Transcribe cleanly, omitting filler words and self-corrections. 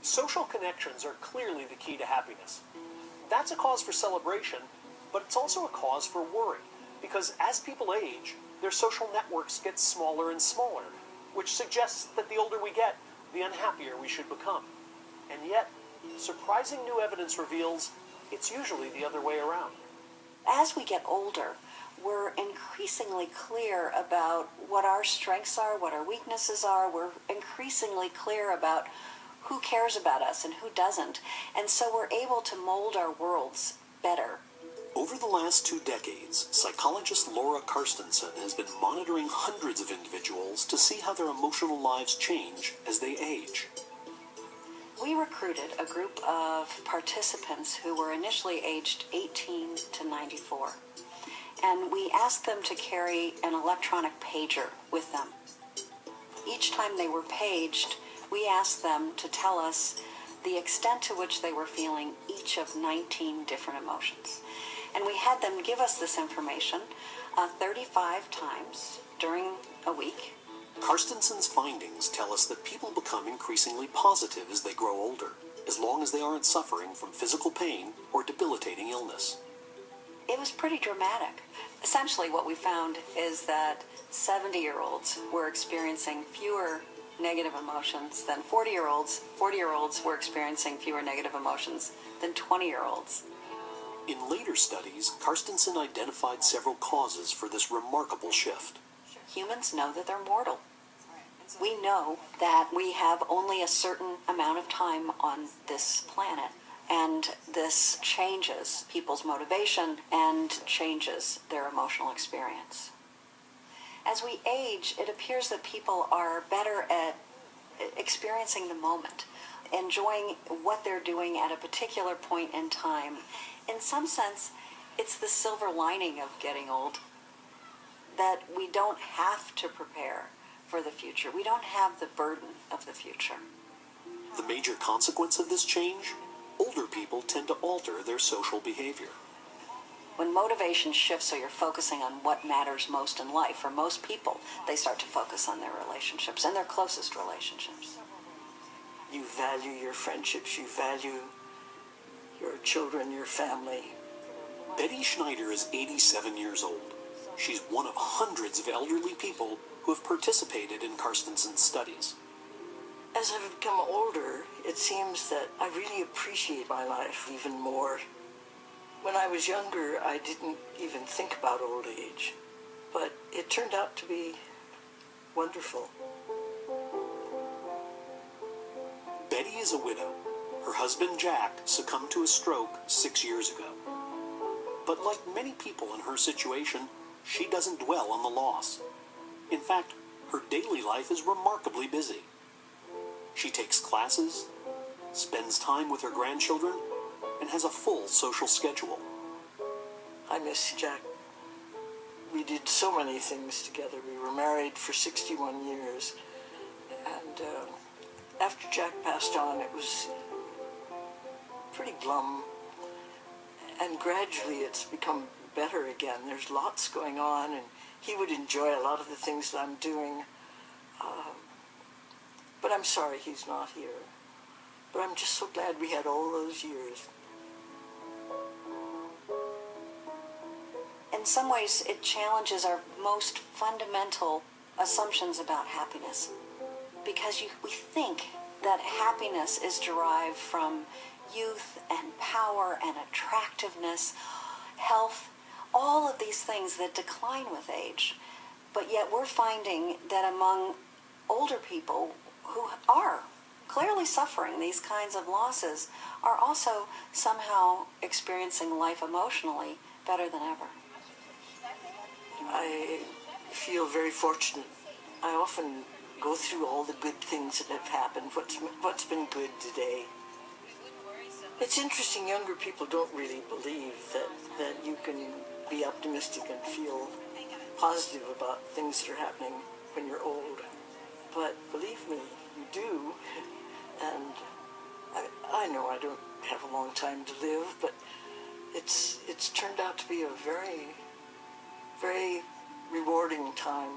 Social connections are clearly the key to happiness. That's a cause for celebration, but it's also a cause for worry, because as people age, their social networks get smaller and smaller, which suggests that the older we get, the unhappier we should become. And yet, surprising new evidence reveals it's usually the other way around. As we get older, we're increasingly clear about what our strengths are, what our weaknesses are. We're increasingly clear about who cares about us and who doesn't. And so we're able to mold our worlds better. Over the last 2 decades, psychologist Laura Carstensen has been monitoring hundreds of individuals to see how their emotional lives change as they age. We recruited a group of participants who were initially aged 18 to 94. And we asked them to carry an electronic pager with them. Each time they were paged, we asked them to tell us the extent to which they were feeling each of 19 different emotions. And we had them give us this information 35 times during a week. Carstensen's findings tell us that people become increasingly positive as they grow older, as long as they aren't suffering from physical pain or debilitating illness. It was pretty dramatic. Essentially what we found is that 70-year-olds were experiencing fewer negative emotions than 40-year-olds. 40-year-olds were experiencing fewer negative emotions than 20-year-olds. In later studies, Carstensen identified several causes for this remarkable shift. Humans know that they're mortal. We know that we have only a certain amount of time on this planet, and this changes people's motivation and changes their emotional experience. As we age, it appears that people are better at experiencing the moment, enjoying what they're doing at a particular point in time. In some sense, it's the silver lining of getting old, that we don't have to prepare for the future. We don't have the burden of the future. The major consequence of this change? Older people tend to alter their social behavior. When motivation shifts, so you're focusing on what matters most in life, for most people, they start to focus on their relationships and their closest relationships. You value your friendships, you value your children, your family. Betty Schneider is 87 years old. She's one of hundreds of elderly people who have participated in Carstensen's studies. As I've become older, it seems that I really appreciate my life even more. When I was younger, I didn't even think about old age, but it turned out to be wonderful. Betty is a widow. Her husband, Jack, succumbed to a stroke 6 years ago. But like many people in her situation, she doesn't dwell on the loss. In fact, her daily life is remarkably busy. She takes classes, spends time with her grandchildren, and has a full social schedule. I miss Jack. We did so many things together. We were married for 61 years. And after Jack passed on, it was pretty glum. And gradually it's become better again. There's lots going on, and he would enjoy a lot of the things that I'm doing. But I'm sorry he's not here. But I'm just so glad we had all those years. In some ways, it challenges our most fundamental assumptions about happiness. Because we think that happiness is derived from youth and power and attractiveness, health, all of these things that decline with age. But yet we're finding that among older people who are clearly suffering these kinds of losses are also somehow experiencing life emotionally better than ever. I feel very fortunate. I often go through all the good things that have happened, what's been good today. It's interesting, younger people don't really believe that you can be optimistic and feel positive about things that are happening when you're old. But believe me, you do. And I know I don't have a long time to live, but it's turned out to be a very, very rewarding time.